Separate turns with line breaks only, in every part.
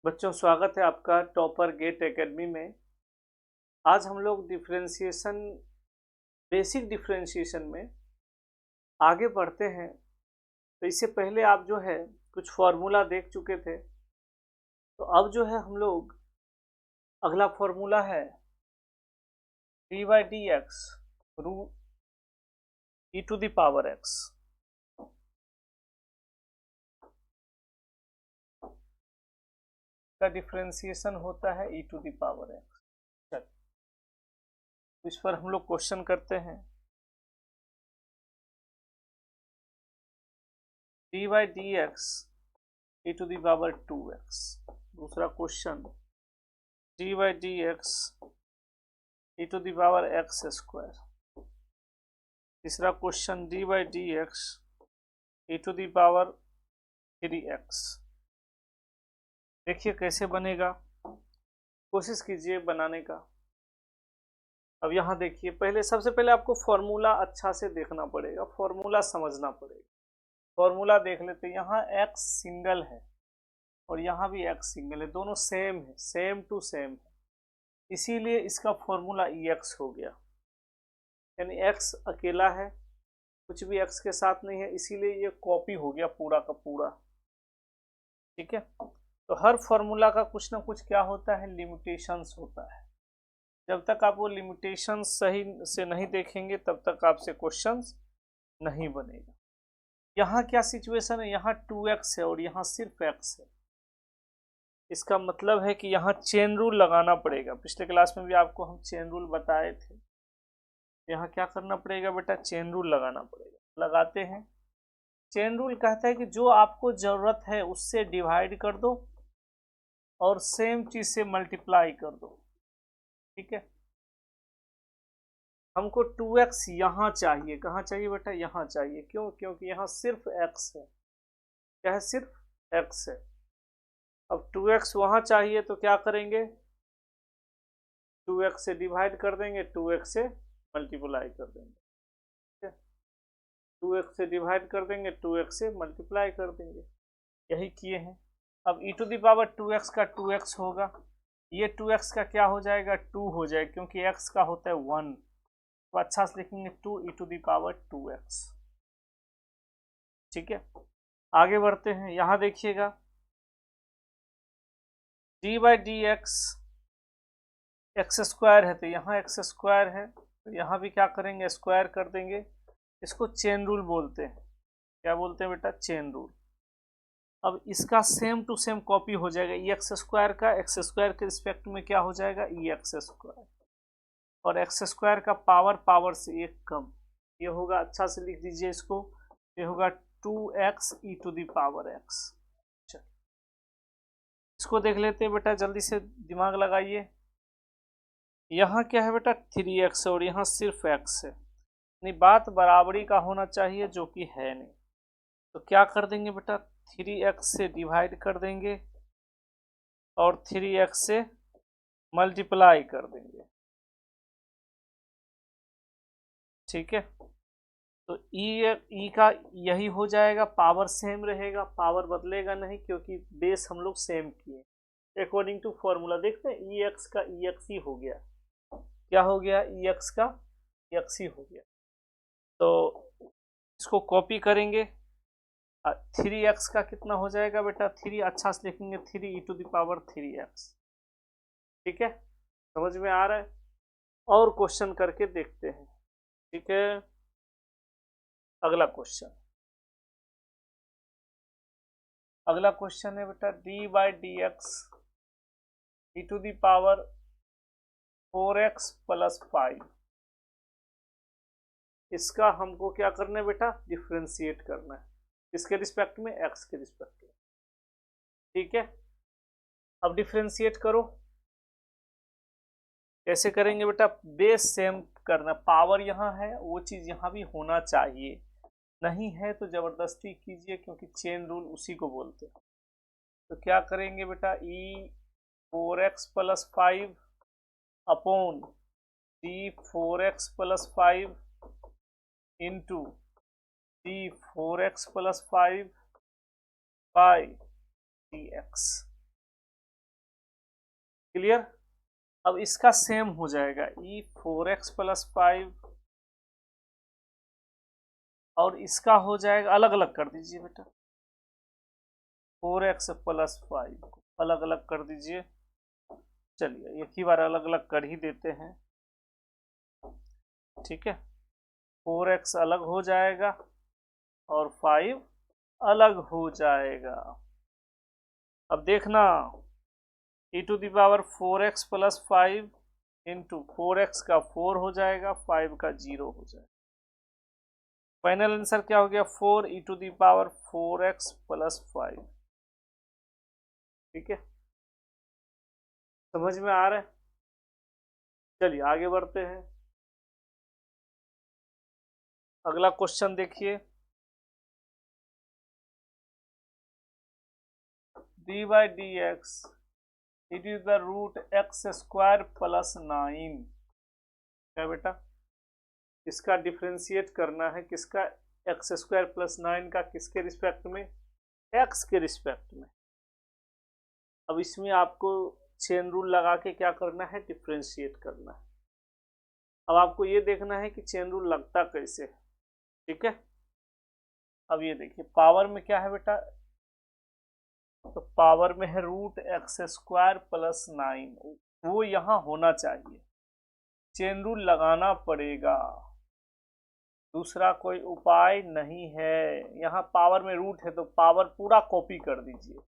बच्चों, स्वागत है आपका टॉपर गेट एकेडमी में। आज हम लोग डिफरेंशिएशन, बेसिक डिफरेंशिएशन में आगे बढ़ते हैं। तो इससे पहले आप जो है कुछ फार्मूला देख चुके थे। तो अब जो है हम लोग अगला फार्मूला है d by d x root e to the power x का डिफरेंशिएशन होता है e to the power x. इस पर हम लोग क्वेश्चन करते हैं। D by d x e to the power 2x। दूसरा question d by d x e to the power x square. तीसरा question d by d x e to the power 3x। देखिए कैसे बनेगा, कोशिश कीजिए बनाने का। अब यहाँ देखिए, सबसे पहले आपको फॉर्मूला अच्छा से देखना पड़ेगा, फॉर्मूला समझना पड़ेगा। फॉर्मूला देख लेते हैं। यहाँ x सिंगल है और यहाँ भी x सिंगल है, दोनों सेम है, सेम टू सेम है, इसीलिए इसका फॉर्मूला ex हो गया। यानी x अकेला है, कुछ भी x के साथ नहीं है, इसीलिए ये कॉपी हो गया पूरा का पूरा। ठीक है, तो हर फॉर्मूला का कुछ ना कुछ क्या होता है, लिमिटेशंस होता है। जब तक आप वो लिमिटेशंस सही से नहीं देखेंगे तब तक आपसे क्वेश्चंस नहीं बनेगा। यहाँ क्या सिचुएशन है, यहाँ 2x है और यहाँ सिर्फ x है। इसका मतलब है कि यहाँ चेन रूल लगाना पड़ेगा। पिछले क्लास में भी आपको हम चेन रूल बताए थे। यहाँ क्या करना पड़ेगा बेटा, चेन रूल लगाना पड़ेगा। लगाते हैं। चेन रूल कहता है कि जो आपको जरूरत है उससे डिवाइड कर दो और सेम चीज से मल्टीप्लाई कर दो। ठीक है, हमको 2x यहाँ चाहिए। कहाँ चाहिए बेटा, यहाँ चाहिए। क्यों? क्योंकि यहाँ सिर्फ x है। क्या है, सिर्फ x है। अब 2x वहां चाहिए तो क्या करेंगे, 2x से डिवाइड कर देंगे, 2x से मल्टीप्लाई कर देंगे। ठीक है, 2x से डिवाइड कर देंगे, 2x से मल्टीप्लाई कर देंगे। यही किए हैं। अब e to the power 2x का 2x होगा, ये 2x का क्या हो जाएगा, 2 हो जाएगा, क्योंकि x का होता है 1। तो अच्छा से लिखेंगे 2 e to the power 2x। ठीक है, आगे बढ़ते हैं। यहां देखिएगा D by d x x square है, तो यहाँ एक्स स्क्वायर है, तो यहाँ भी क्या करेंगे, स्क्वायर कर देंगे। इसको चेन रूल बोलते हैं। क्या बोलते हैं बेटा, चेन रूल। अब इसका सेम टू सेम कॉपी हो जाएगा। ई एक्स स्क्वायर का एक्स स्क्वायर के रिस्पेक्ट में क्या हो जाएगा, ई एक्स स्क्वायर, और एक्स स्क्वायर का पावर पावर से एक कम, ये होगा। अच्छा से लिख दीजिए इसको, ये होगा 2x e to the power x। इसको देख लेते हैं बेटा, जल्दी से दिमाग लगाइए। यहाँ क्या है बेटा, 3x और यहाँ सिर्फ x है। नहीं, बात बराबरी का होना चाहिए, जो कि है नहीं। तो क्या कर देंगे बेटा, 3x से डिवाइड कर देंगे और 3x से मल्टीप्लाई कर देंगे। ठीक है, तो ई का यही हो जाएगा, पावर सेम रहेगा, पावर बदलेगा नहीं, क्योंकि बेस हम लोग सेम किए अकॉर्डिंग टू फॉर्मूला। देखते हैं, ई एक्स का ई एक्स ही हो गया। क्या हो गया, ई एक्स का ई एक्स ही हो गया। तो इसको कॉपी करेंगे। 3x का कितना हो जाएगा बेटा, 3, अच्छा से लिखेंगे 3 ई टू द पावर 3x। ठीक है, समझ में आ रहा है। और क्वेश्चन करके देखते हैं। ठीक है, अगला क्वेश्चन। अगला क्वेश्चन है बेटा d by d x e to the power 4x plus 5। इसका हमको क्या करना है बेटा, डिफ्रेंशिएट करना है। इसके रिस्पेक्ट में, x के रिस्पेक्ट में। ठीक है, अब डिफ्रेंशिएट करो। कैसे करेंगे बेटा, बेस सेम करना, पावर यहाँ है, वो चीज यहाँ भी होना चाहिए। नहीं है तो जबरदस्ती कीजिए, क्योंकि चेन रूल उसी को बोलते हैं। तो क्या करेंगे बेटा, ई 4x plus 5 upon D 4x plus 5 into D 4x plus 5 by d x. Clear. अब इसका सेम हो जाएगा ई 4x प्लस 5, और इसका हो जाएगा, अलग अलग कर दीजिए बेटा, 4x प्लस 5 अलग अलग कर दीजिए। चलिए एक ही बार अलग अलग कर ही देते हैं, ठीक है। 4x अलग हो जाएगा और 5 अलग हो जाएगा। अब देखना, e to the power 4x plus 5 into 4x का 4 हो जाएगा, 5 का 0 हो जाएगा। फाइनल आंसर क्या हो गया, 4 e to the power 4x plus 5। ठीक है, समझ में आ रहा है। चलिए आगे बढ़ते हैं। अगला क्वेश्चन देखिए, d by d x it is the root x square plus 9। क्या बेटा, इसका डिफ्रेंशिएट करना है, किसका, एक्स स्क्वायर प्लस 9 का, किसके रिस्पेक्ट में, एक्स के रिस्पेक्ट में। अब इसमें आपको चेन रूल लगा के क्या करना है, डिफ्रेंशिएट करना है। अब आपको ये देखना है कि चेन रूल लगता कैसे है, ठीक है। अब ये देखिए पावर में क्या है बेटा, तो पावर में है रूट एक्स स्क्वायर प्लस 9, वो यहाँ होना चाहिए, चेन रूल लगाना पड़ेगा, दूसरा कोई उपाय नहीं है। यहाँ पावर में रूट है तो पावर पूरा कॉपी कर दीजिए,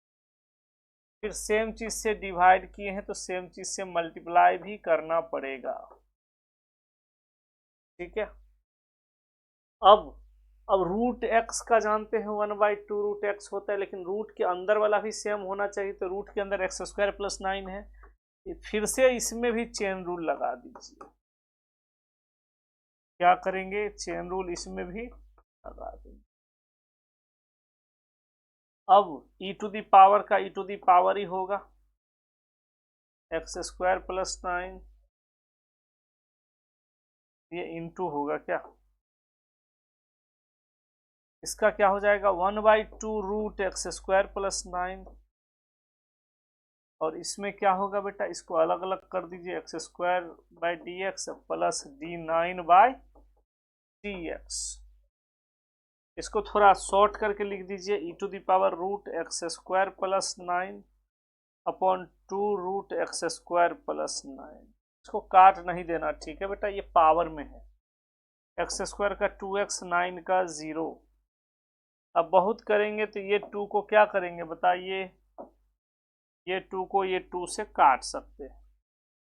फिर सेम चीज से डिवाइड किए हैं तो सेम चीज से मल्टीप्लाई भी करना पड़ेगा, ठीक है। अब रूट एक्स का जानते हैं 1/2 रूट एक्स होता है, लेकिन रूट के अंदर वाला भी सेम होना चाहिए, तो रूट के अंदर एक्स स्क्वायर प्लस 9 है, फिर से इसमें भी चेन रूल लगा दीजिए। क्या करेंगे, चेन रूल इसमें भी लगा देंगे। अब e टू द पावर का e टू द पावर ही होगा, एक्स स्क्वायर प्लस 9, ये इंटू होगा क्या, इसका क्या हो जाएगा 1/2 रूट एक्स स्क्वायर प्लस 9, और इसमें क्या होगा बेटा, इसको अलग अलग कर दीजिए, x square by d x plus d9 by d x. इसको थोड़ा शॉर्ट करके लिख दीजिए, e to the power root x square plus 9 upon 2 root x square plus 9। इसको काट नहीं देना, ठीक है बेटा, ये पावर में है, एक्स स्क्वायर का 2x 9 का 0। अब बहुत करेंगे तो ये 2 को क्या करेंगे बताइए, ये 2 को ये 2 से काट सकते हैं।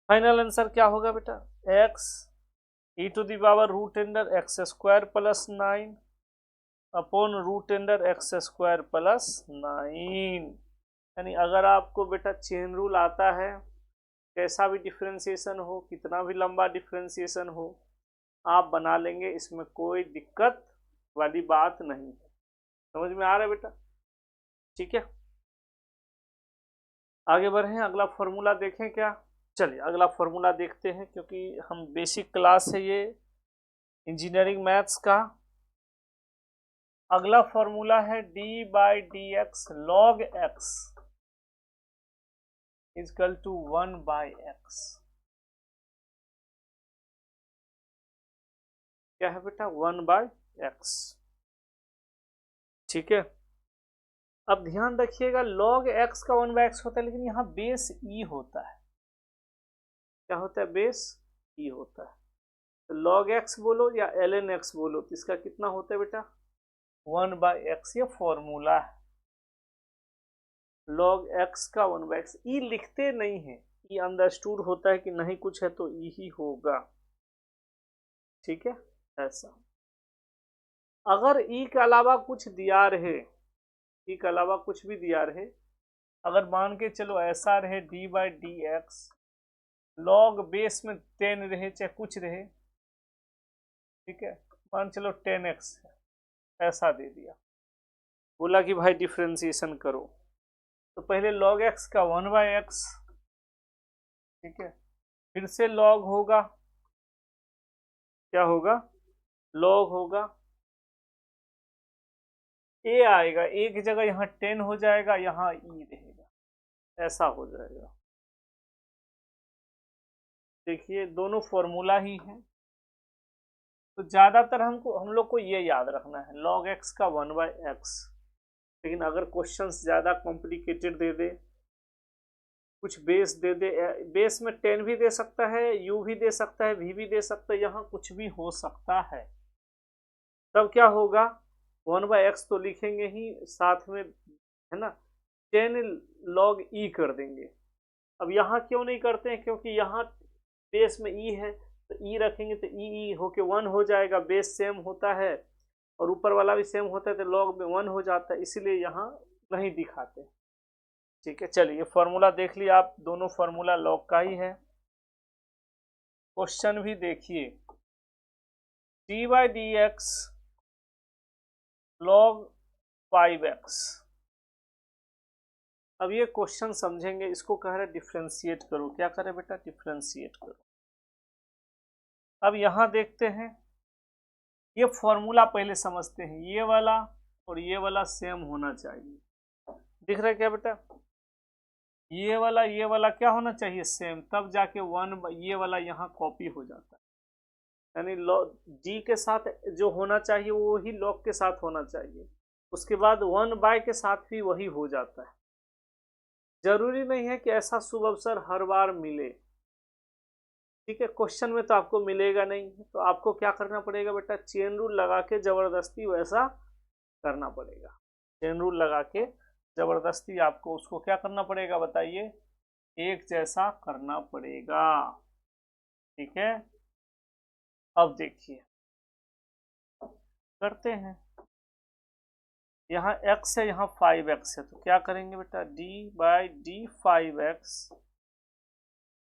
फाइनल आंसर क्या होगा बेटा, x e to the power root under x square plus 9 upon root under x square plus 9। यानी अगर आपको बेटा चेन रूल आता है, कैसा भी डिफ्रेंसिएशन हो, कितना भी लंबा डिफ्रेंसिएशन हो, आप बना लेंगे, इसमें कोई दिक्कत वाली बात नहीं है। समझ में आ रहा है बेटा, ठीक है। आगे बढ़ें, अगला फॉर्मूला देखें क्या। चलिए अगला फॉर्मूला देखते हैं, क्योंकि हम बेसिक क्लास है ये इंजीनियरिंग मैथ्स का। अगला फॉर्मूला है d by d x log x equal to 1/x। क्या है बेटा, 1/x, ठीक है। अब ध्यान रखिएगा, log x का 1/x होता है, लेकिन यहाँ बेस e होता है। क्या होता है, बेस e होता है, तो log x बोलो या ln x बोलो, तो इसका कितना होता है बेटा, 1/x। ये फॉर्मूला है, log x का 1/x। e लिखते नहीं है, e अंडरस्टूड होता है कि नहीं कुछ है तो e ही होगा, ठीक है। ऐसा अगर e के अलावा कुछ दिया रहे, e के अलावा कुछ भी दिया रहे, अगर मान के चलो ऐसा रहे D by d x log base में 10 रहे चाहे कुछ रहे, ठीक है, मान चलो 10x ऐसा दे दिया, बोला कि भाई डिफ्रेंसिएशन करो, तो पहले log x का 1/x, ठीक है, फिर से log होगा, क्या होगा, log होगा, a आएगा, a की जगह यहाँ 10 हो जाएगा, यहाँ e रहेगा, ऐसा हो जाएगा, देखिए दोनों फॉर्मूला ही है, तो ज़्यादातर हम लोग को ये याद रखना है log x का 1/x। लेकिन अगर क्वेश्चंस ज़्यादा कॉम्प्लिकेटेड दे दे, कुछ बेस दे दे, बेस में 10 भी दे सकता है, u भी दे सकता है, v भी दे सकता है, यहाँ कुछ भी हो सकता है, तब क्या होगा 1/x तो लिखेंगे ही, साथ में है ना 10 log e कर देंगे। अब यहाँ क्यों नहीं करते हैं, क्योंकि यहाँ बेस में e है, तो e रखेंगे तो e होके 1 हो जाएगा, बेस सेम होता है और ऊपर वाला भी सेम होता है, तो log में 1 हो जाता है, इसीलिए यहाँ नहीं दिखाते। ठीक है, चलिए फॉर्मूला देख लिया आप, दोनों फॉर्मूला log का ही है। क्वेश्चन भी देखिए, d/dx log 5x। अब ये क्वेश्चन समझेंगे, इसको कह रहे डिफ्रेंशिएट करो। क्या करें बेटा, डिफ्रेंशिएट करो। अब यहां देखते हैं, ये फॉर्मूला पहले समझते हैं, ये वाला और ये वाला सेम होना चाहिए। दिख रहा है क्या बेटा, ये वाला क्या होना चाहिए, सेम, तब जाके ये वाला यहाँ कॉपी हो जाता है। यानी d के साथ जो होना चाहिए वो ही log के साथ होना चाहिए, उसके बाद 1/, के साथ भी वही हो जाता है। जरूरी नहीं है कि ऐसा शुभ अवसर हर बार मिले, ठीक है, क्वेश्चन में तो आपको मिलेगा नहीं, तो आपको क्या करना पड़ेगा बेटा, चेन रूल लगा के जबरदस्ती वैसा करना पड़ेगा। चेन रूल लगा के जबरदस्ती आपको उसको क्या करना पड़ेगा बताइए, एक जैसा करना पड़ेगा। ठीक है, अब देखिए करते हैं, यहाँ x है, यहाँ 5x है, तो क्या करेंगे बेटा, d/d 5x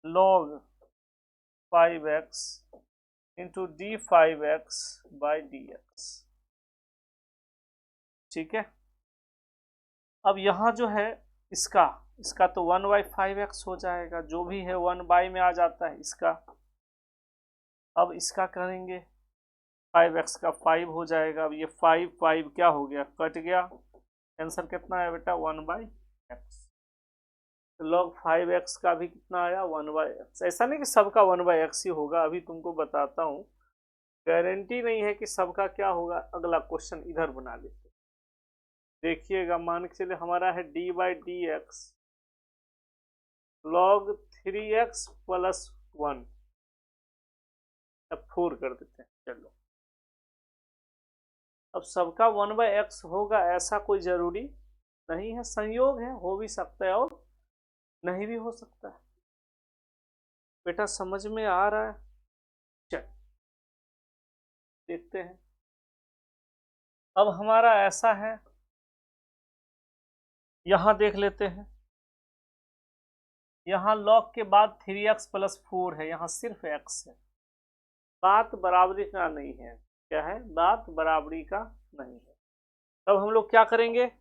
log 5x into d5x/dx। ठीक है, अब यहाँ जो है इसका तो 1/5x हो जाएगा, जो भी है 1/, में आ जाता है इसका। अब इसका करेंगे 5x का 5 हो जाएगा। अब ये 5 क्या हो गया, कट गया, आंसर कितना है बेटा 1/x। तो log 5x का भी कितना आया 1/x। ऐसा नहीं कि सबका 1/x ही होगा, अभी तुमको बताता हूँ, गारंटी नहीं है कि सबका क्या होगा। अगला क्वेश्चन इधर बना लेते, देखिएगा, मान के चले हमारा है d/dx log 3x + 1, अब 4 कर देते हैं। चलो, अब सबका 1/x होगा ऐसा कोई जरूरी नहीं है, संयोग है, हो भी सकता है और नहीं भी हो सकता है। बेटा समझ में आ रहा है, चल देखते हैं। अब हमारा ऐसा है, यहां देख लेते हैं, यहां log के बाद 3x + 4 है, यहां सिर्फ x है, बात बराबरी का नहीं है। क्या है, बात बराबरी का नहीं है। तब हम लोग क्या करेंगे,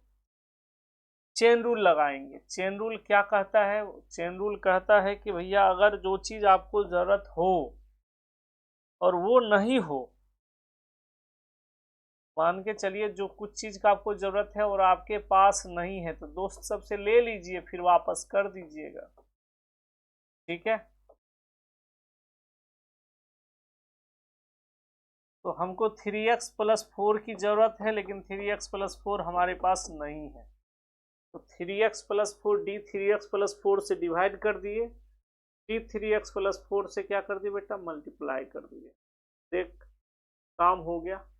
चेन रूल लगाएंगे। चेन रूल क्या कहता है, चेन रूल कहता है कि भैया अगर जो चीज आपको जरूरत हो और वो नहीं हो, मान के चलिए जो कुछ चीज का आपको जरूरत है और आपके पास नहीं है, तो दोस्त सबसे ले लीजिए, फिर वापस कर दीजिएगा। ठीक है, तो हमको 3x + 4 की जरूरत है, लेकिन 3x + 4 हमारे पास नहीं है, तो 3x + 4 d 3x + 4 से डिवाइड कर दिए, d 3x + 4 से क्या कर दिए बेटा, मल्टीप्लाई कर दिए। देख, काम हो गया।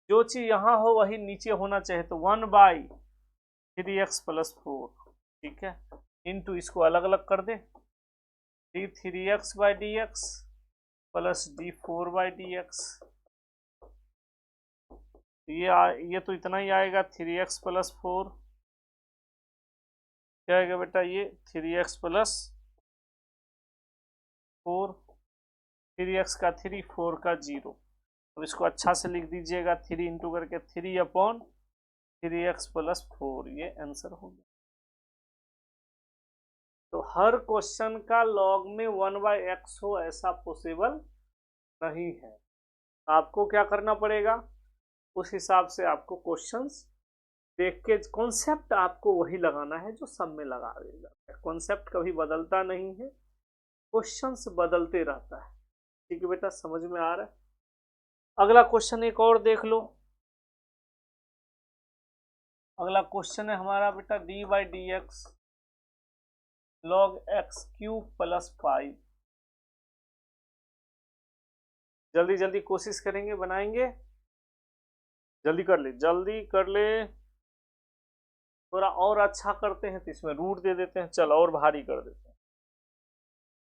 जो चीज यहाँ हो वही नीचे होना चाहिए, तो 1/3x + 4, ठीक है, इंटू इसको अलग अलग कर दे, d3x/dx + d4/dx। ये तो इतना ही आएगा, 3x + 4 क्या आएगा बेटा, ये 3x + 4, 3x का 3, 4 का 0। अब इसको अच्छा से लिख दीजिएगा, 3 इंटू करके 3/3x + 4, ये आंसर हो गया। तो हर क्वेश्चन का लॉग में 1/x हो ऐसा पॉसिबल नहीं है। आपको क्या करना पड़ेगा, उस हिसाब से आपको क्वेश्चंस देख के कॉन्सेप्ट आपको वही लगाना है जो सब में लगा देगा। कॉन्सेप्ट कभी बदलता नहीं है, क्वेश्चंस बदलते रहता है। ठीक है बेटा, समझ में आ रहा है। अगला क्वेश्चन एक और देख लो। अगला क्वेश्चन है हमारा बेटा d by d x log x cube plus 5। जल्दी जल्दी कोशिश करेंगे, बनाएंगे, जल्दी कर ले, जल्दी कर ले। थोड़ा और अच्छा करते हैं तो इसमें रूट दे देते हैं, चल और भारी कर देते हैं।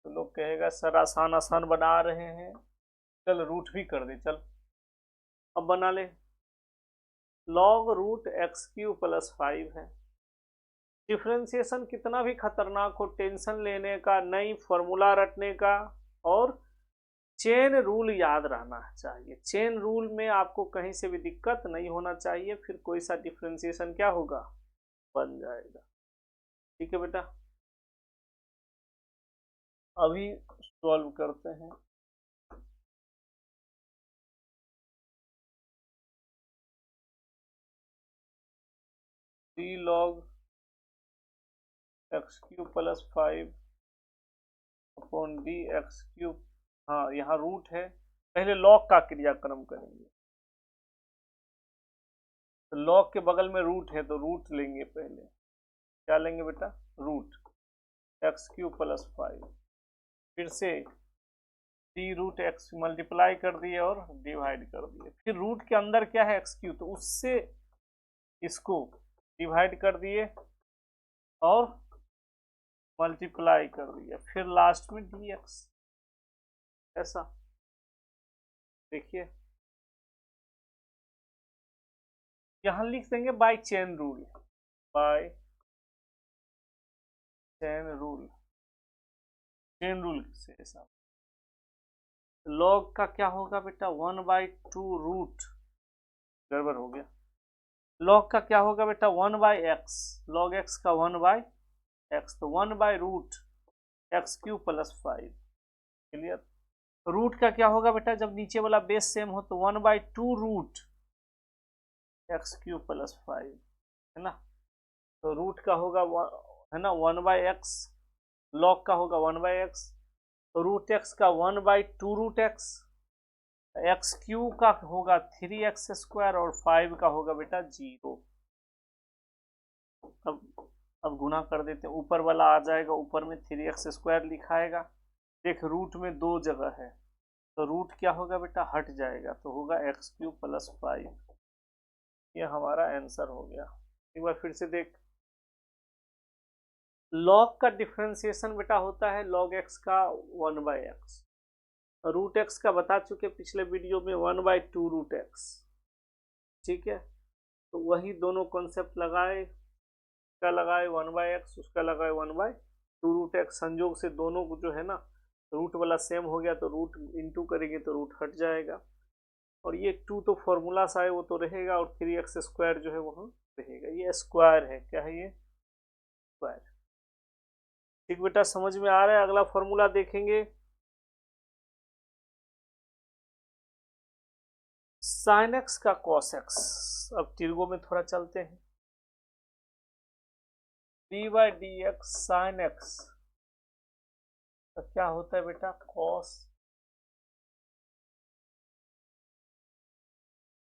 तो लोग कहेगा सर आसान आसान बना रहे हैं, चल रूट भी कर दे, चल अब बना ले। Log root x cube plus 5 है। डिफ्रेंसिएशन कितना भी खतरनाक हो, टेंशन लेने का नहीं, फॉर्मूला रटने का और चेन रूल याद रहना चाहिए। चेन रूल में आपको कहीं से भी दिक्कत नहीं होना चाहिए, फिर कोई सा डिफ्रेंसिएशन क्या होगा, बन जाएगा। ठीक है बेटा, अभी सॉल्व करते हैं। D log x cube plus 5 upon d x cube, हाँ यहाँ रूट है, पहले लॉग का क्रियाक्रम करेंगे। तो लॉग के बगल में रूट है तो रूट लेंगे, पहले क्या लेंगे बेटा, रूट एक्स क्यूब प्लस 5, फिर से डी रूट एक्स मल्टीप्लाई कर दिए और डिवाइड कर दिए, फिर रूट के अंदर क्या है एक्स क्यूब, तो उससे इसको डिवाइड कर दिए और मल्टीप्लाई कर दिया, फिर लास्ट में डी एक्स। ऐसा देखिए, यहां लिख देंगे by chain rule, by chain rule, chain rule से ऐसा। लॉग का क्या होगा बेटा, 1/2 रूट, गड़बड़ हो गया। लॉग का क्या होगा बेटा, 1/x, लॉग एक्स का 1/x, तो 1/रूट x cube plus 5। Clear. Root का क्या होगा बेटा, जब नीचे वाला बेस सेम हो तो 1/2 रूट एक्स क्यूब प्लस 5, है ना। तो रूट का होगा है ना 1/x, लॉग का होगा 1/x, रूट एक्स का 1/2 रूट एक्स, एक्स क्यू का होगा 3x स्क्वायर और 5 का होगा बेटा 0। अब गुना कर देते हैं, ऊपर वाला आ जाएगा, ऊपर में 3x स्क्वायर लिखाएगा। देख रूट में 2 जगह है तो रूट क्या होगा बेटा, हट जाएगा तो होगा एक्स क्यूब प्लस 5। ये हमारा आंसर हो गया। एक बार फिर से देख, लॉग का डिफरेंशिएशन बेटा होता है लॉग एक्स का 1/x, रूट एक्स का बता चुके पिछले वीडियो में 1/2 रूट एक्स। ठीक है, तो वही दोनों कॉन्सेप्ट लगाए, उसका लगाए 1/x, उसका लगाए 1/2 रूट एक्स, संयोग से दोनों को जो है ना रूट वाला सेम हो गया तो रूट इंटू करेंगे तो रूट हट जाएगा, और ये 2 तो फॉर्मूला सा है वो तो रहेगा, और 3x स्क्वायर जो है वहाँ रहेगा। ये स्क्वायर है, क्या है ये, स्क्वायर। ठीक बेटा, समझ में आ रहा है। अगला फॉर्मूला देखेंगे, साइन एक्स का कॉस एक्स। अब तिर्गो में थोड़ा चलते हैं, d by d x sine x तो क्या होता है बेटा, कॉस।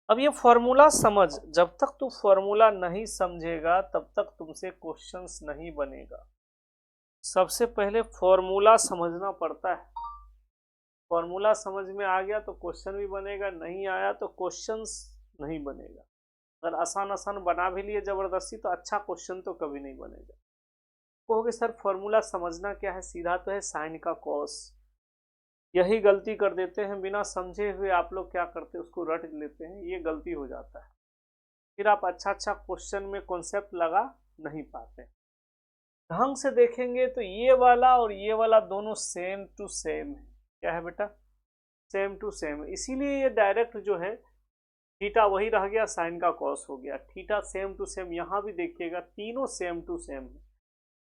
अब ये फॉर्मूला समझ, जब तक तू फॉर्मूला नहीं समझेगा तब तक तुमसे क्वेश्चंस नहीं बनेगा। सबसे पहले फॉर्मूला समझना पड़ता है, फॉर्मूला समझ में आ गया तो क्वेश्चन भी बनेगा, नहीं आया तो क्वेश्चंस नहीं बनेगा। अगर आसान आसान बना भी लिए जबरदस्ती तो अच्छा क्वेश्चन तो कभी नहीं बनेगा। कहोगे सर फॉर्मूला समझना क्या है, सीधा तो है साइन का कॉस। यही गलती कर देते हैं, बिना समझे हुए आप लोग क्या करते हैं उसको रट लेते हैं, ये गलती हो जाता है, फिर आप अच्छा अच्छा क्वेश्चन में कॉन्सेप्ट लगा नहीं पाते। ढंग से देखेंगे तो ये वाला और ये वाला दोनों सेम टू सेम है। क्या है बेटा, सेम टू सेम, इसीलिए ये डायरेक्ट जो है थीटा वही रह गया, साइन का कॉस हो गया, थीटा सेम टू सेम। यहाँ भी देखिएगा तीनों सेम टू सेम है,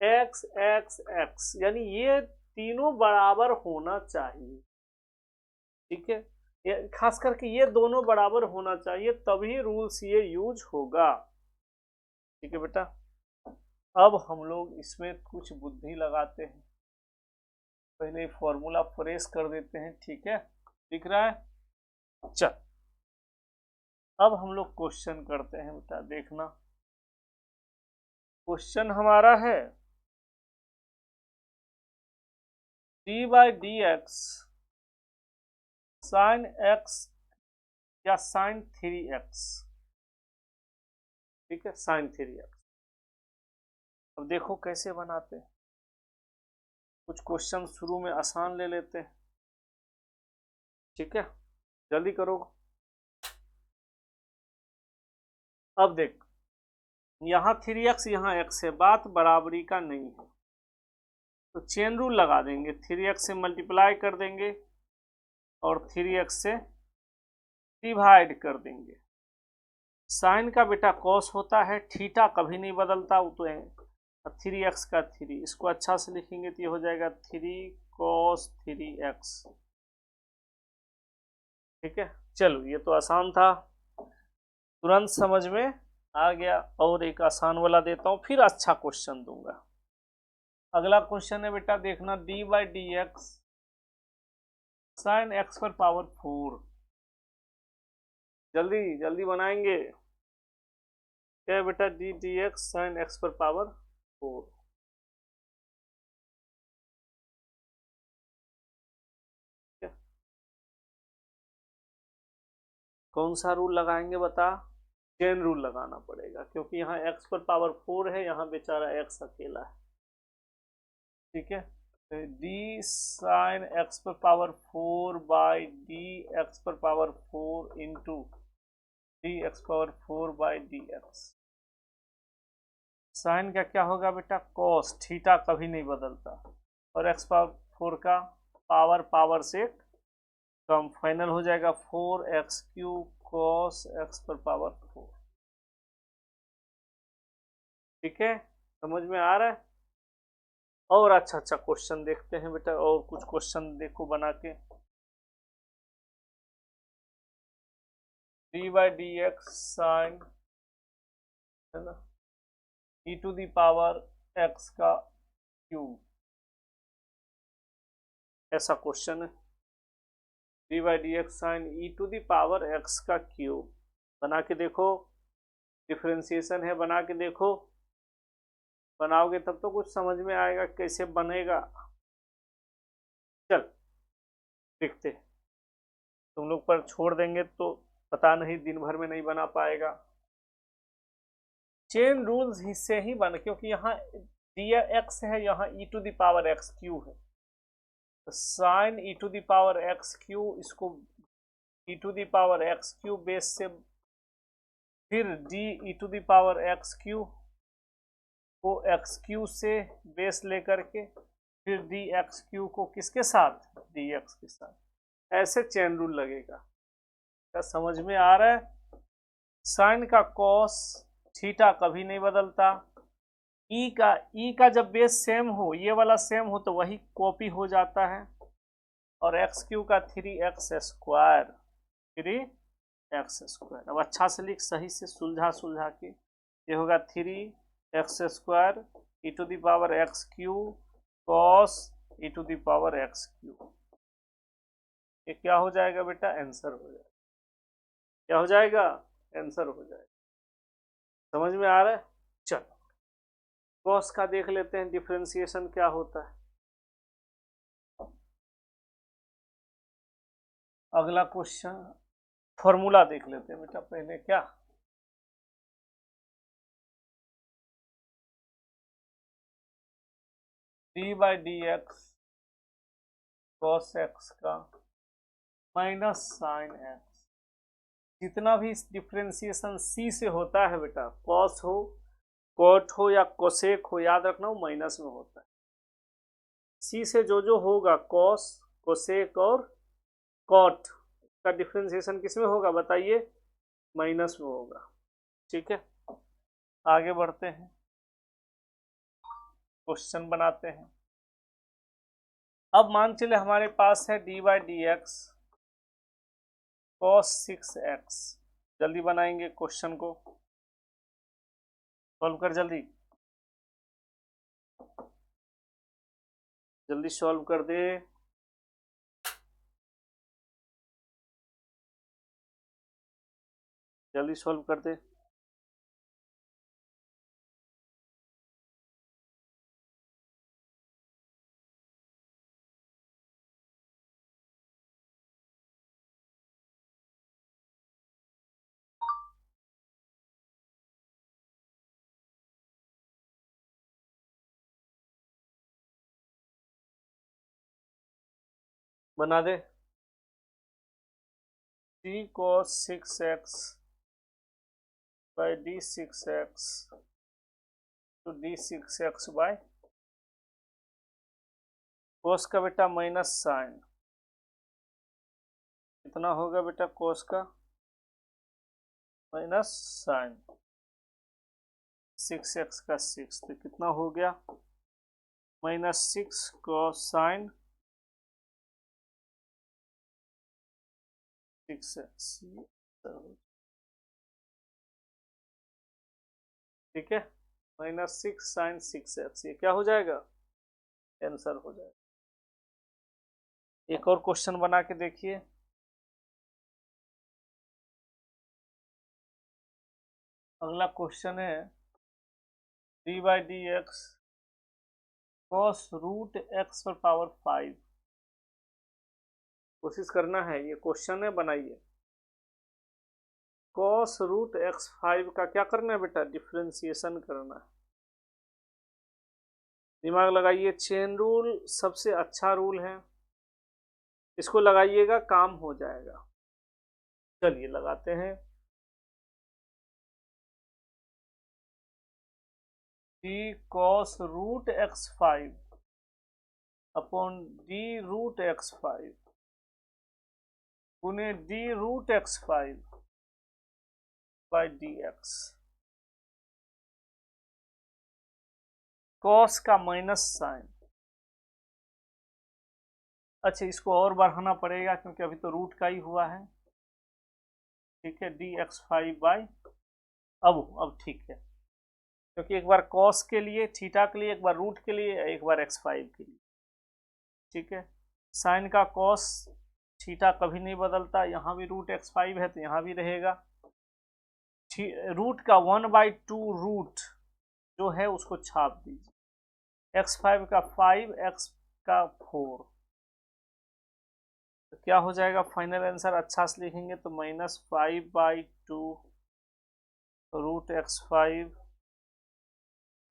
एक्स एक्स एक्स, यानी ये तीनों बराबर होना चाहिए। ठीक है, ये खास करके ये दोनों बराबर होना चाहिए, तभी रूल्स ये यूज होगा। ठीक है बेटा, अब हम लोग इसमें कुछ बुद्धि लगाते हैं। पहले फॉर्मूला फ्रेश कर देते हैं, ठीक है, दिख रहा है। चल अब हम लोग क्वेश्चन करते हैं बेटा, देखना क्वेश्चन हमारा है d by d x sine x या साइन 3x, ठीक है, साइन 3x। अब देखो कैसे बनाते हैं, कुछ क्वेश्चन शुरू में आसान ले लेते हैं, ठीक है, जल्दी करो। अब देख यहाँ 3x यहाँ x है, बात बराबरी का नहीं है, तो चेन रूल लगा देंगे, 3x से मल्टीप्लाई कर देंगे और 3x से डिवाइड कर देंगे। साइन का बेटा कॉस होता है, थीटा कभी नहीं बदलता, वो तो है 3x का 3, इसको अच्छा से लिखेंगे तो ये हो जाएगा 3 cos 3x, ठीक है। चलो ये तो आसान था, तुरंत समझ में आ गया। और एक आसान वाला देता हूँ, फिर अच्छा क्वेश्चन दूंगा। अगला क्वेश्चन है बेटा, देखना D by d x sign x पर पावर 4, जल्दी जल्दी बनाएंगे। क्या है बेटा, D D x sign x पर पावर 4, कौन सा रूल लगाएंगे बता, चेन रूल लगाना पड़ेगा, क्योंकि यहाँ x पर पावर 4 है, यहाँ बेचारा x अकेला है, ठीक है। डी साइन एक्स पर पावर 4 बाई डी एक्स पर power 4 into d x power 4 by d x. Sine का क्या होगा बेटा, कॉस, थीटा कभी नहीं बदलता, और एक्स पावर 4 का पावर पावर से कम, फाइनल हो जाएगा 4x³ cos x पर पावर 4, ठीक है, समझ में आ रहा है। और अच्छा अच्छा क्वेश्चन देखते हैं बेटा, और कुछ क्वेश्चन देखो बना के। D by d x sine, है ना, e to the power x का क्यूब, ऐसा क्वेश्चन है। D by d x sine e to the power x का क्यूब, बना के देखो, डिफरेंशिएशन है, बना के देखो, बनाओगे तब तो कुछ समझ में आएगा कैसे बनेगा। चल देखते, तुम लोग पर छोड़ देंगे तो पता नहीं दिन भर में नहीं बना पाएगा। चेन रूल्स से ही बन, क्योंकि यहाँ डी एक्स है, यहाँ e to the power x cube है, तो sine e to the power x cube, इसको e to the power x cube base से, फिर d e to the power x cube को x क्यूब से base लेकर के, फिर डी एक्स क्यू को किसके साथ, डी एक्स के साथ, ऐसे चेन रूल लगेगा। क्या समझ में आ रहा है। साइन का कॉस, थीटा कभी नहीं बदलता, ई का जब बेस सेम हो, ये वाला सेम हो, तो वही कॉपी हो जाता है, और x³ का 3x², 3x²। अब अच्छा से लिख, सही से सुलझा सुलझा के, ये होगा 3x² e to the power x³ cos e to the power x³, ये क्या हो जाएगा बेटा, आंसर हो जाएगा। क्या हो जाएगा, आंसर हो जाएगा। समझ में आ रहा है। चलो कॉस का देख लेते हैं, डिफरेंशिएशन क्या होता है। अगला क्वेश्चन, फॉर्मूला देख लेते हैं बेटा पहले, क्या D by d x cos x का माइनस साइन एक्स, जितना भी डिफरेंशिएशन सी से होता है बेटा, कॉस हो, कॉट हो या कोसेक हो, याद रखना वो माइनस में होता है। सी से जो जो होगा, कॉस, कोसेक और कॉट का डिफरेंशिएशन किस में होगा बताइए, माइनस में होगा, ठीक है। आगे बढ़ते हैं, क्वेश्चन बनाते हैं। अब मान चले हमारे पास है d by d x cos 6x, जल्दी बनाएंगे क्वेश्चन को, सॉल्व कर जल्दी। जल्दी सॉल्व कर दे। जल्दी सॉल्व कर दे। बना दे। d cos 6x by d6x to d6x by cos का बेटा माइनस साइन, कितना होगा बेटा cos का माइनस साइन 6x का 6, तो कितना हो गया -6 cos साइन 6x। ठीक है, -6 साइन 6x, ये क्या हो जाएगा, आंसर हो जाएगा। एक और क्वेश्चन बना के देखिए। अगला क्वेश्चन है d/dx cos रूट x पर पावर 5। कोशिश करना है, ये क्वेश्चन है, बनाइए। cos रूट x 5 का क्या करना है बेटा, डिफ्रेंसिएशन करना है। दिमाग लगाइए, चेन रूल सबसे अच्छा रूल है, इसको लगाइएगा काम हो जाएगा। चलिए लगाते हैं। d cos root x5 upon d root x5 गुने d root x5 by dx। cos का माइनस साइन, अच्छा इसको और बढ़ाना पड़ेगा क्योंकि अभी तो रूट का ही हुआ है। ठीक है, dx5 बाई, अब ठीक है, क्योंकि एक बार cos के लिए थीटा के लिए, एक बार रूट के लिए, एक बार x5 के लिए। ठीक है, साइन का cos थीटा कभी नहीं बदलता, यहाँ भी रूट x5 है तो यहाँ भी रहेगा। रूट का 1/2 रूट जो है उसको छाप दीजिए, x5 का 5, x का 4, तो क्या हो जाएगा फाइनल आंसर, अच्छा से लिखेंगे तो -5/2 रूट x5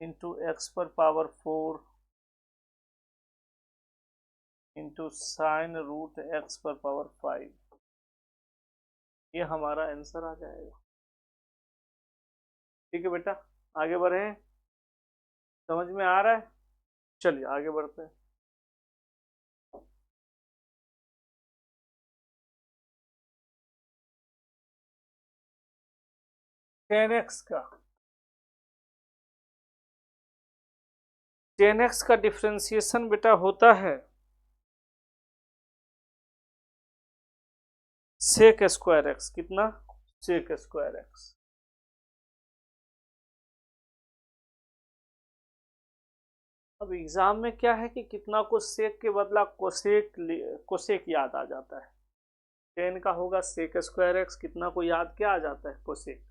इंटू x पर power 4 into sine root x पर पावर 5, ये हमारा आंसर आ जाएगा। ठीक है बेटा, आगे बढ़े, समझ में आ रहा है, चलिए आगे बढ़ते हैं। tan x का डिफ्रेंसिएशन बेटा होता है सेक स्क्वायर x, कितना सेक स्क्वायर x। अब एग्जाम में क्या है कि कितना को सेक के बदला कोसेक याद आ जाता है, टेन का होगा सेक स्क्वायर x, कितना को याद क्या आ जाता है, कोसेक।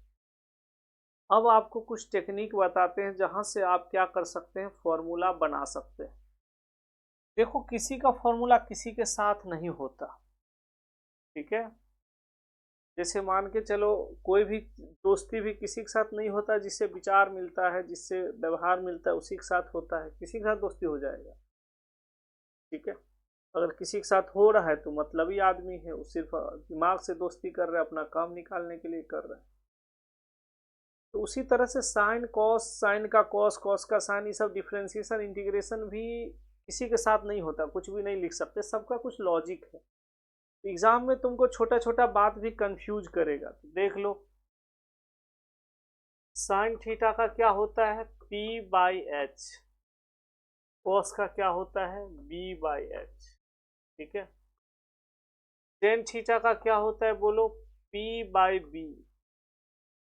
अब आपको कुछ टेक्निक बताते हैं जहां से आप क्या कर सकते हैं, फॉर्मूला बना सकते हैं। देखो किसी का फॉर्मूला किसी के साथ नहीं होता, ठीक है, जैसे मान के चलो कोई भी दोस्ती भी किसी के साथ नहीं होता, जिससे विचार मिलता है, जिससे व्यवहार मिलता है उसी के साथ होता है, किसी के साथ दोस्ती हो जाएगा। ठीक है, अगर किसी के साथ हो रहा है तो मतलबी आदमी है, वो सिर्फ दिमाग से दोस्ती कर रहा है, अपना काम निकालने के लिए कर रहा है। तो उसी तरह से साइन कॉस, साइन का कॉस, कॉस का साइन, ये सब डिफ्रेंसिएशन इंटीग्रेशन भी किसी के साथ नहीं होता, कुछ भी नहीं लिख सकते, सबका कुछ लॉजिक है। एग्जाम में तुमको छोटा छोटा बात भी कंफ्यूज करेगा, तो देख लो। साइन थीटा का क्या होता है, p/h, कॉस का क्या होता है, b/h। ठीक है, टेन थीटा का क्या होता है बोलो, p/b,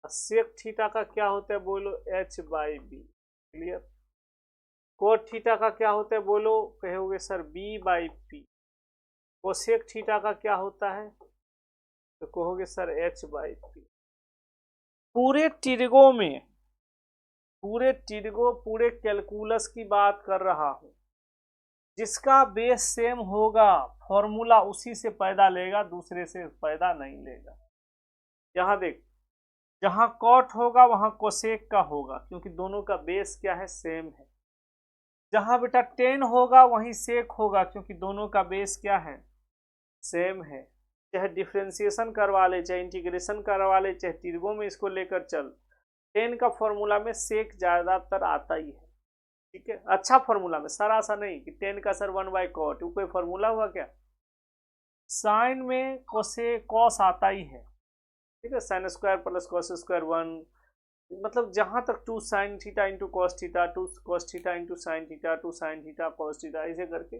सेक थीटा का क्या होता है बोलो, h/b। क्लियर। कोट थीटा का क्या होता है बोलो, कहोगे सर b/p। कोसेक थीटा का क्या होता है, तो कहोगे सर h/p। पूरे तिर्गो पूरे कैलकुलस की बात कर रहा हूं, जिसका बेस सेम होगा फॉर्मूला उसी से पैदा लेगा, दूसरे से पैदा नहीं लेगा। यहां देख, जहां कॉट होगा वहां कोसेक का होगा, क्योंकि दोनों का बेस क्या है, सेम है। जहां बेटा टेन होगा वहीं सेक होगा, क्योंकि दोनों का बेस क्या है, सेम है। चाहे डिफ्रेंसिएशन करवा ले, चाहे इंटीग्रेशन करवा ले, चाहे तिर्गो में इसको लेकर चल, टेन का फॉर्मूला में सेक ज्यादातर आता ही है। ठीक है, अच्छा फॉर्मूला में, सारा सा नहीं कि टेन का सर 1/cot, वो कोई फॉर्मूला हुआ क्या। साइन में कोसे कॉस आता ही है, ठीक है, sine square plus cos square 1, मतलब जहां तक 2 sin theta into cos theta, 2 cos theta into sine theta, 2 sin theta cos theta, ऐसे करके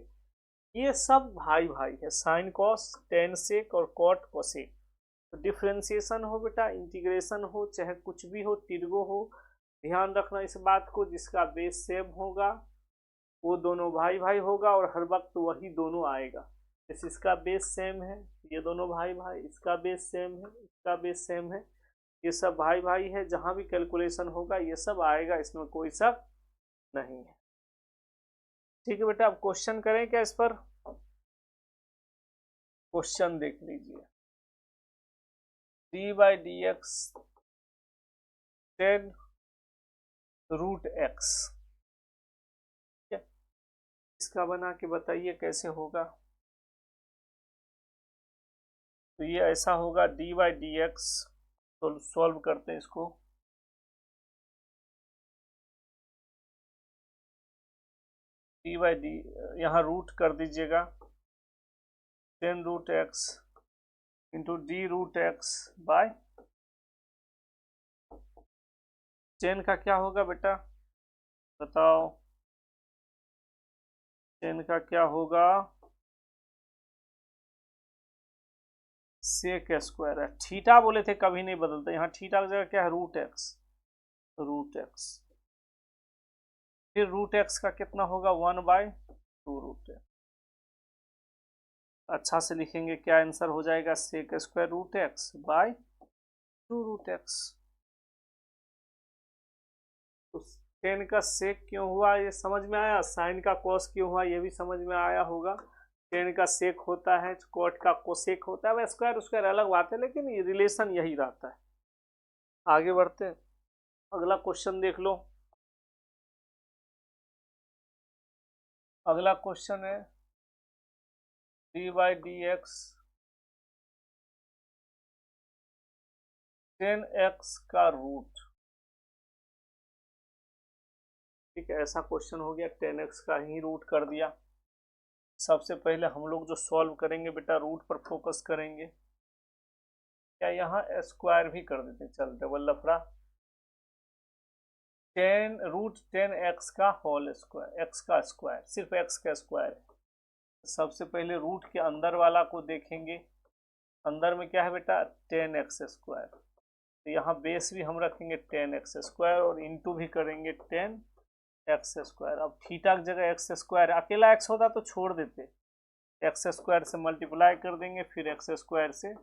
ये सब भाई भाई है। साइन कॉस, टेन सेक और कॉट कोसेक। तो डिफ्रेंसिएशन हो बेटा, इंटीग्रेशन हो, चाहे कुछ भी हो, तिर्गो हो, ध्यान रखना इस बात को, जिसका बेस सेम होगा वो दोनों भाई भाई होगा, और हर वक्त वही दोनों आएगा। जैसे इसका बेस सेम है, ये दोनों भाई भाई, इसका बेस सेम है, इसका बेस सेम है, ये सब भाई भाई है। जहां भी कैलकुलेशन होगा ये सब आएगा, इसमें कोई शक नहीं है। ठीक है बेटा, अब क्वेश्चन करें क्या इस पर, क्वेश्चन देख लीजिए। d/dx 10√x, इसका बना के बताइए कैसे होगा। तो ये ऐसा होगा d/dx, तो सॉल्व करते हैं इसको। d/d यहाँ रूट कर दीजिएगा, 10√x इंटू d√x बाय 10 का क्या होगा बेटा, बताओ 10 का क्या होगा, सेक स्क्वायर है। थीटा बोले थे कभी नहीं बदलते, यहाँ थीटा की जगह क्या है, √x। फिर √x का कितना होगा, 1/2√x। अच्छा से लिखेंगे, क्या आंसर हो जाएगा, sec square √x bye 2√x। तो 10 का सेक क्यों हुआ ये समझ में आया, साइन का कॉस क्यों हुआ ये भी समझ में आया होगा। 10 का सेक होता है, कॉट का कोसेक होता है, वह स्क्वायर उसक्वायर अलग बात है, लेकिन ये रिलेशन यही रहता है। आगे बढ़ते हैं, अगला क्वेश्चन देख लो। अगला क्वेश्चन है d/dx 10x का रूट। ठीक है, ऐसा क्वेश्चन हो गया, 10x का ही रूट कर दिया। सबसे पहले हम लोग जो सॉल्व करेंगे बेटा, रूट पर फोकस करेंगे। क्या यहाँ स्क्वायर भी कर देते, चल डबल लफड़ा, 10√10x का होल स्क्वायर, x का स्क्वायर, सिर्फ x का स्क्वायर है। सबसे पहले रूट के अंदर वाला को देखेंगे, अंदर में क्या है बेटा, 10x²। तो यहाँ बेस भी हम रखेंगे 10x², और इंटू भी करेंगे 10x²। अब थीटा की जगह x², अकेला x होता तो छोड़ देते, x² से मल्टीप्लाई कर देंगे, फिर x² से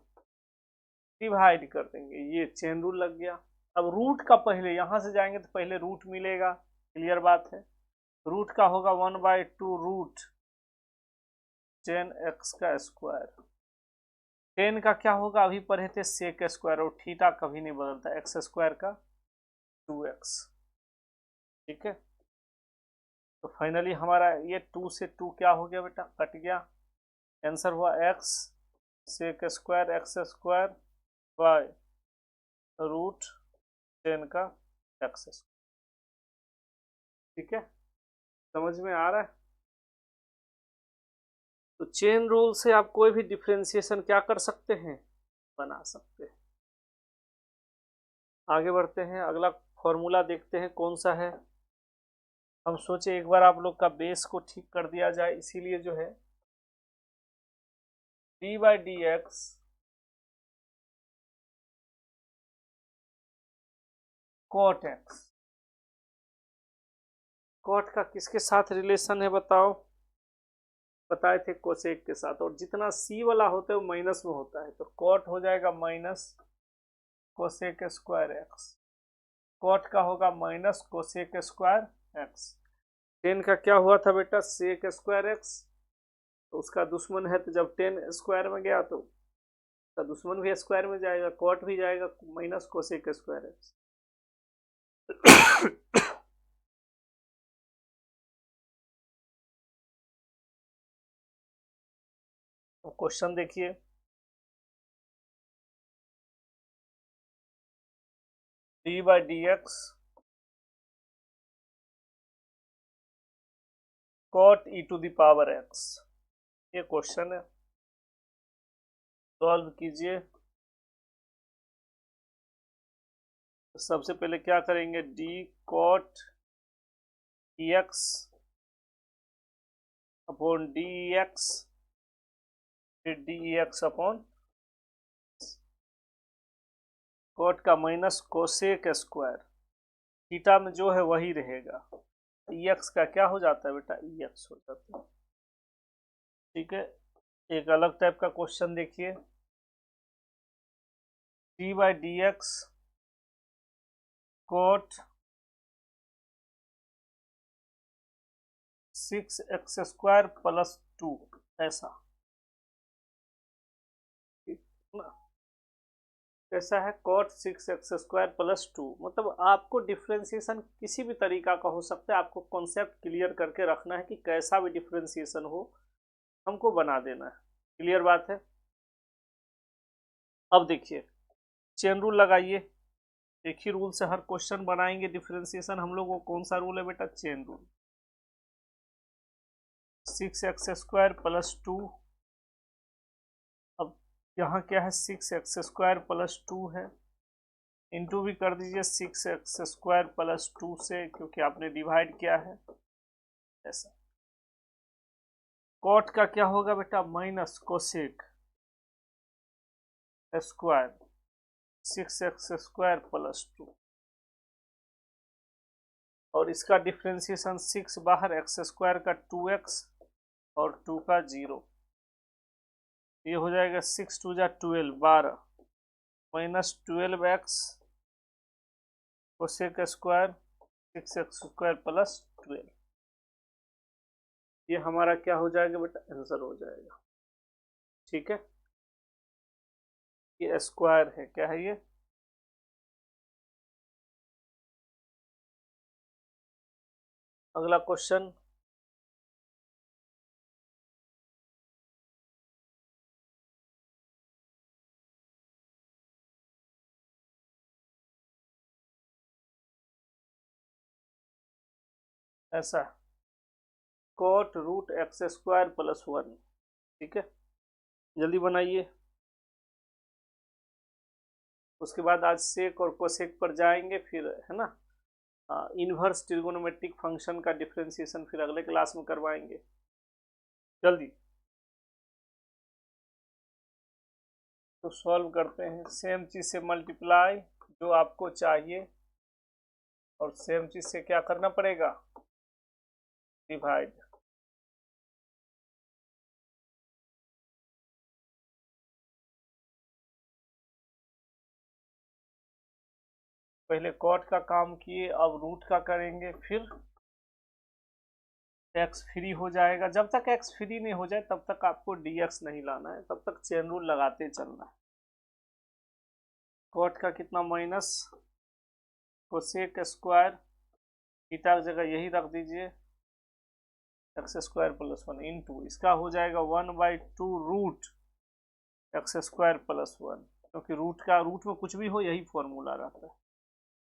डिवाइड कर देंगे, ये चेन रूल लग गया। अब रूट का पहले यहाँ से जाएंगे तो पहले रूट मिलेगा, क्लियर बात है। रूट का होगा 1/2√10x²। 10 का क्या होगा, अभी पढ़े थे सेक स्क्वायर, और थीटा कभी नहीं बदलता, x² का 2x। ठीक है, तो फाइनली हमारा ये 2 से 2 क्या हो गया बेटा, कट गया, आंसर हुआ x sec square x² bye √10 का x²। ठीक है, समझ में आ रहा है। तो चेन रूल से आप कोई भी डिफरेंशिएशन क्या कर सकते हैं, बना सकते हैं। आगे बढ़ते हैं, अगला फॉर्मूला देखते हैं कौन सा है। हम सोचे एक बार आप लोग का बेस को ठीक कर दिया जाए, इसीलिए जो है d/dx cot x कॉट का किसके साथ रिलेशन है बताओ? बताए थे कोसेक के साथ, और जितना सी वाला होता है वो माइनस में होता है, तो कॉट हो जाएगा minus cosec square x. Cot का होगा minus cosec square x. Tan का क्या हुआ था बेटा? Sec square x. तो उसका दुश्मन है, तो जब टेन स्क्वायर में गया तो उसका दुश्मन भी स्क्वायर में जाएगा, कॉट भी जाएगा, माइनस कोसेक स्क्वायर एक्स। तो क्वेश्चन देखिए, d by d x cot e to the power x, ये क्वेश्चन है। सॉल्व कीजिए। तो सबसे पहले क्या करेंगे? D cot e x upon d x, फिर डी एक्स अपॉन कॉट का माइनस कोसेक स्क्वायर, थीटा में जो है वही रहेगा। ई एक्स का क्या हो जाता है बेटा? ई एक्स हो जाता है। ठीक है, एक अलग टाइप का क्वेश्चन देखिए, d by d x cot 6x² plus 2, ऐसा ना? कैसा है? कॉट 6x² प्लस 2, मतलब आपको डिफ्रेंसिएशन किसी भी तरीका का हो सकता है, आपको कॉन्सेप्ट क्लियर करके रखना है कि कैसा भी डिफ्रेंसिएशन हो हमको बना देना है। क्लियर बात है? अब देखिए, चेन रूल लगाइए। एक ही रूल से हर क्वेश्चन बनाएंगे डिफ्रेंसिएशन हम लोग। वो कौन सा रूल है बेटा? Chain rule. 6x² प्लस 2, अब यहाँ क्या है? 6x² प्लस 2 है, इंटू भी कर दीजिए 6x² प्लस 2 से, क्योंकि आपने डिवाइड किया है ऐसा। कॉट का क्या होगा बेटा? Minus cosec square 6x² plus 2, और इसका डिफ्रेंसिएशन 6 बाहर, x² का 2x और 2 का 0, ये हो जाएगा 6 2 जा 12, 12 minus 12x cosec square 6x² plus 12। ये हमारा क्या हो जाएगा बेटा? आंसर हो जाएगा। ठीक है, ये स्क्वायर है, क्या है ये? अगला क्वेश्चन, ऐसा कॉट रूट x² प्लस 1। ठीक है, जल्दी बनाइए। उसके बाद आज सेक और कोसेक पर जाएंगे, फिर है ना इनवर्स ट्रिगोनोमेट्रिक फंक्शन का डिफरेंशिएशन फिर अगले क्लास में करवाएंगे। जल्दी तो सॉल्व करते हैं। सेम चीज से मल्टीप्लाई जो आपको चाहिए, और सेम चीज से क्या करना पड़ेगा? डिवाइड। पहले कॉट का काम किए, अब रूट का करेंगे, फिर एक्स फ्री हो जाएगा। जब तक एक्स फ्री नहीं हो जाए तब तक आपको dx नहीं लाना है, तब तक चेन रूल लगाते चलना है। कॉट का कितना? माइनस कोसेक स्क्वायर, थीटा की जगह यही रख दीजिए x² प्लस 1 इंटू, इसका हो जाएगा 1/2 रूट x² प्लस 1, क्योंकि रूट में कुछ भी हो यही फॉर्मूला रहता है।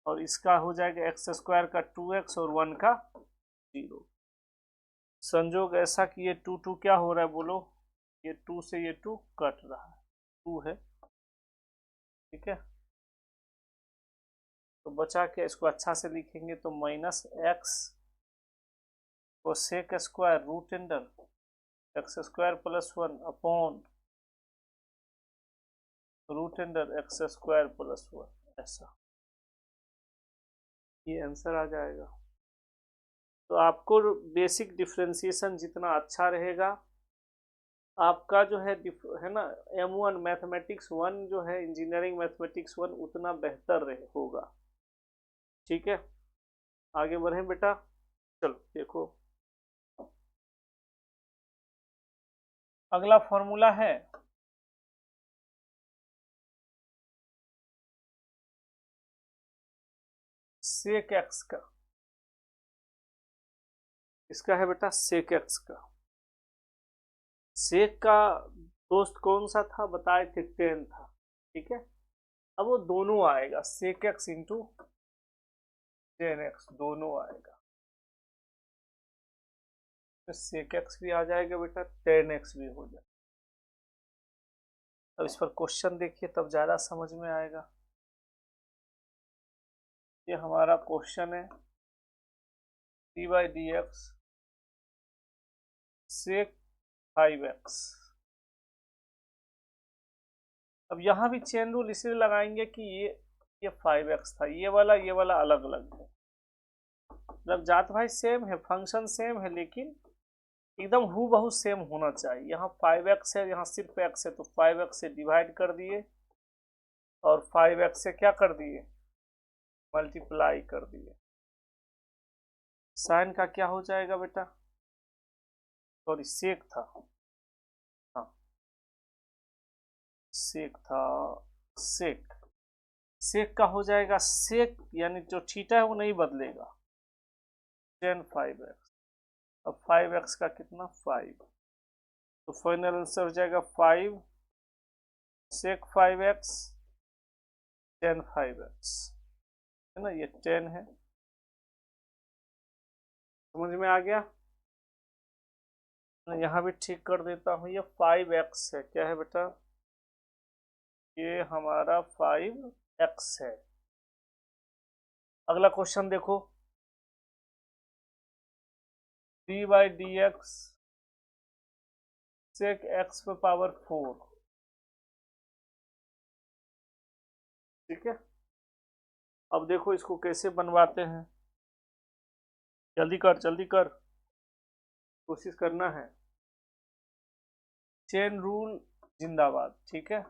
और इसका हो जाएगा x² का 2x और 1 का 0। संजोग ऐसा कि ये 2 2 क्या हो रहा है बोलो? ये 2 से ये 2 कट रहा है, 2 है। ठीक है, तो बचा के इसको अच्छा से लिखेंगे, तो minus x cosec square root under x² plus 1 upon root under x² plus 1, ऐसा ये आंसर आ जाएगा। तो आपको बेसिक डिफ्रेंसिएशन जितना अच्छा रहेगा, आपका जो है ना M1 मैथमेटिक्स 1 जो है इंजीनियरिंग मैथमेटिक्स 1 उतना बेहतर रहे होगा। ठीक है, आगे बढ़ें बेटा। चलो देखो, अगला फॉर्मूला है सेक एक्स का। इसका है बेटा सेक एक्स का। सेक का दोस्त कौन सा था बताए थे, 10 था। ठीक है, अब वो दोनों आएगा, सेक एक्स इंटू 10x दोनों आएगा। तो सेक एक्स भी आ जाएगा बेटा, 10x भी हो जाएगा। अब इस पर क्वेश्चन देखिए तब ज़्यादा समझ में आएगा। ये हमारा क्वेश्चन है, d/dx सेक 5x। अब यहाँ भी चेन रूल इसलिए लगाएंगे कि ये 5x था, ये वाला अलग अलग है। मतलब जात भाई सेम है, फंक्शन सेम है, लेकिन एकदम हूबहू सेम होना चाहिए। यहाँ 5x है, यहाँ सिर्फ x है, तो 5x से डिवाइड कर दिए और 5x से क्या कर दिए, मल्टीप्लाई कर दिए। साइन का क्या हो जाएगा बेटा, सॉरी सेक था, हाँ सेक था, सेक सेक का हो जाएगा सेक, यानी जो थीटा है वो नहीं बदलेगा, tan 5x। अब 5x का कितना 5, तो फाइनल आंसर हो जाएगा 5 सेक 5x tan 5x, है ना, ये 10 है। समझ में आ गया। मैं यहाँ भी ठीक कर देता हूँ, ये 5x है, क्या है बेटा, ये हमारा 5x है। अगला क्वेश्चन देखो, d/dx सेक x पे पावर 4। ठीक है, अब देखो इसको कैसे बनवाते हैं, जल्दी कर जल्दी कर, कोशिश करना है। चेन रूल जिंदाबाद। ठीक है,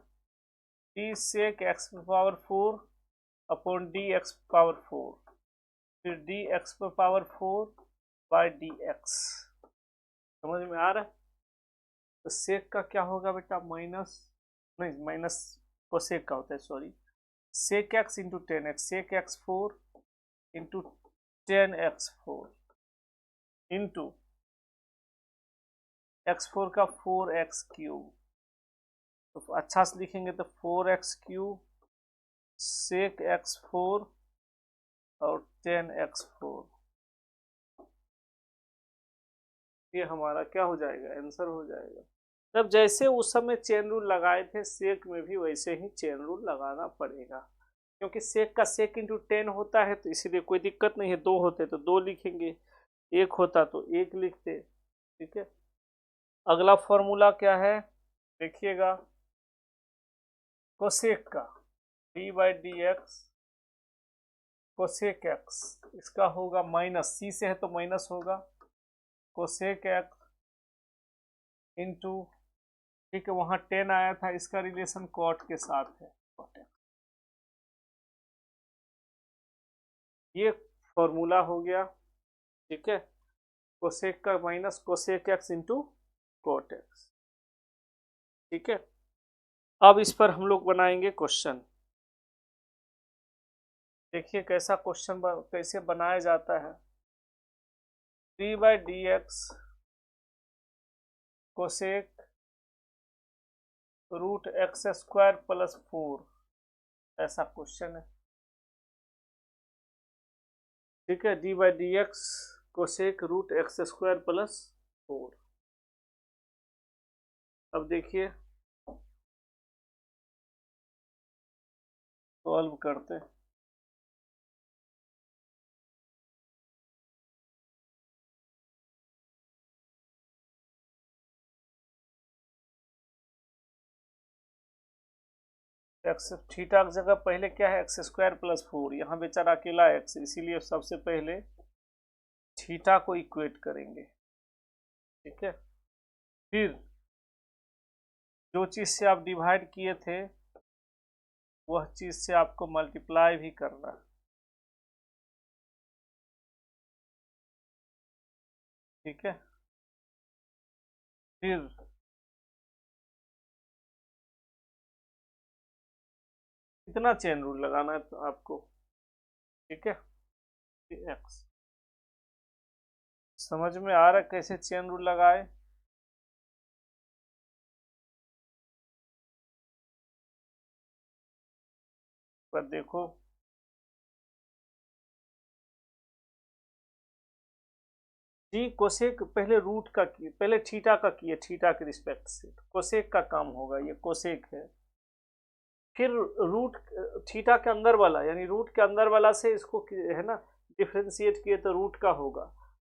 d सेक x पे पावर 4 अपॉन dx पावर 4, फिर dx पे पावर 4 बाय dx। समझ में आ रहा है। तो सेक का क्या होगा बेटा, माइनस, नहीं माइनस कोसेक का होता है, sorry, sec x into 10x, sec x 4 into 10x4 into x4 का 4x3। तो अच्छा से लिखेंगे तो 4x3 सेक x4 और 10x4, ये हमारा क्या हो जाएगा, आंसर हो जाएगा। तब जैसे उस समय चेन रूल लगाए थे, सेक में भी वैसे ही चेन रूल लगाना पड़ेगा, क्योंकि सेक का सेक इंटू 10 होता है, तो इसीलिए कोई दिक्कत नहीं है। 2 होते तो 2 लिखेंगे, 1 होता तो 1 लिखते। ठीक है, अगला फॉर्मूला क्या है देखिएगा, कोसेक का d/dx कोसेक एक्स, इसका होगा माइनस, सी से है तो माइनस होगा, कोसेक एक्स इंटू, ठीक है वहाँ 10 आया था, इसका रिलेशन कॉट के साथ है, ये फॉर्मूला हो गया। ठीक है, कोसेक का minus cosec x into cot x. ठीक है, अब इस पर हम लोग बनाएंगे क्वेश्चन। देखिए कैसा क्वेश्चन कैसे बनाया जाता है। d/dx कोसेक √x² प्लस 4, ऐसा क्वेश्चन है। ठीक है, d/dx कोसेक √x² प्लस 4। अब देखिए सॉल्व करते हैं। एक्स थीटा की जगह पहले क्या है, x² प्लस 4, यहाँ बेचारा अकेला x, इसीलिए सबसे पहले थीटा को इक्वेट करेंगे, ठीक है। फिर जो चीज़ से आप डिवाइड किए थे वह चीज़ से आपको मल्टीप्लाई भी करना है, ठीक है। फिर कितना चेन रूल लगाना है तो आपको, ठीक है। एक्स समझ में आ रहा है कैसे चेन रूल लगाए? पर देखो जी, कोसेक पहले रूट का किए, पहले थीटा का किए, थीटा के रिस्पेक्ट से कोसेक का काम होगा, ये कोसेक है। फिर रूट थीटा के अंदर वाला यानी रूट के अंदर वाला से इसको है ना डिफ्रेंशिएट किए तो रूट का होगा।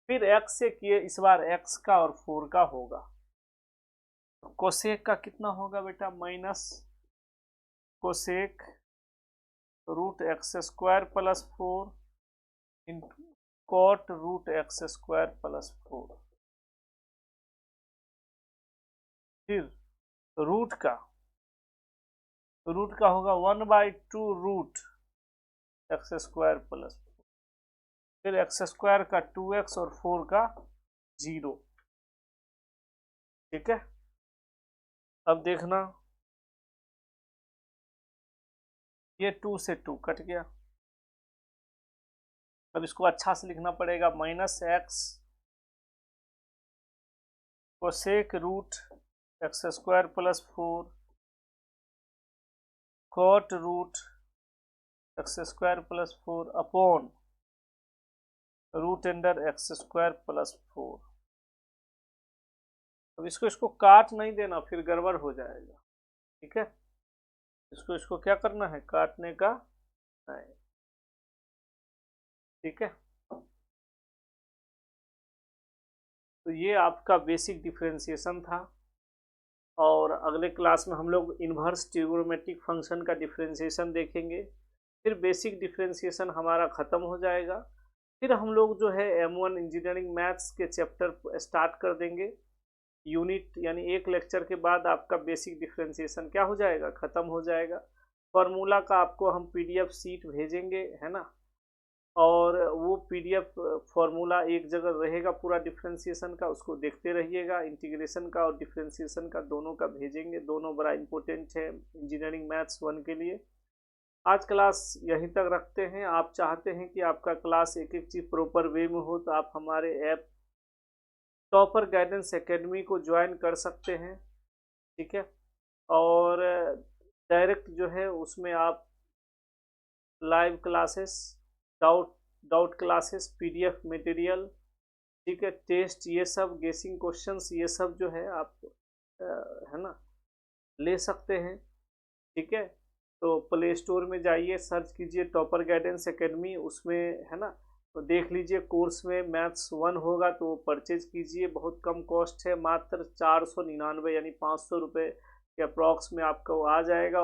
फिर एक्स से किए, इस बार एक्स का और 4 का होगा। कोसेक का कितना होगा बेटा? Minus cosec root x square plus 4 into cot root x square plus 4। फिर रूट का होगा 1/2 रूट एक्स स्क्वायर प्लस, फिर एक्स स्क्वायर का 2x और 4 का 0, ठीक है। अब देखना ये 2 से 2 कट गया। अब इसको अच्छा से लिखना पड़ेगा, minus x cosec root x square plus 4 cot root x square plus 4 upon root under x square plus 4। अब इसको काट नहीं देना, फिर गड़बड़ हो जाएगा, ठीक है। इसको क्या करना है? काटने का नहीं, ठीक है। तो ये आपका बेसिक डिफरेंशिएशन था, और अगले क्लास में हम लोग इन्वर्स ट्रिगोनोमेट्रिक फंक्शन का डिफरेंशिएशन देखेंगे। फिर बेसिक डिफरेंशिएशन हमारा ख़त्म हो जाएगा। फिर हम लोग जो है M1 इंजीनियरिंग मैथ्स के चैप्टर स्टार्ट कर देंगे। यूनिट यानी एक लेक्चर के बाद आपका बेसिक डिफरेंशिएशन क्या हो जाएगा? ख़त्म हो जाएगा। फार्मूला का आपको हम PDF शीट भेजेंगे, है ना, और वो PDF फार्मूला एक जगह रहेगा पूरा डिफरेंशिएशन का, उसको देखते रहिएगा। इंटीग्रेशन का और डिफरेंशिएशन का दोनों का भेजेंगे, दोनों बड़ा इंपॉर्टेंट है इंजीनियरिंग मैथ्स 1 के लिए। आज क्लास यहीं तक रखते हैं। आप चाहते हैं कि आपका क्लास एक एक चीज़ प्रॉपर वे में हो तो आप हमारे ऐप टॉपर गाइडेंस एकेडमी को ज्वाइन कर सकते हैं, ठीक है। और डायरेक्ट जो है उसमें आप live classes, doubt classes, PDF material, ठीक है, टेस्ट, ये सब गेसिंग क्वेश्चंस, ये सब जो है आप है ना ले सकते हैं, ठीक है। तो प्ले स्टोर में जाइए, सर्च कीजिए टॉपर गाइडेंस एकेडमी, उसमें है ना तो देख लीजिए। कोर्स में मैथ्स 1 होगा तो वो परचेज कीजिए, बहुत कम कॉस्ट है, मात्र 499 यानी 500 रुपये के अप्रॉक्स में आपको आ जाएगा।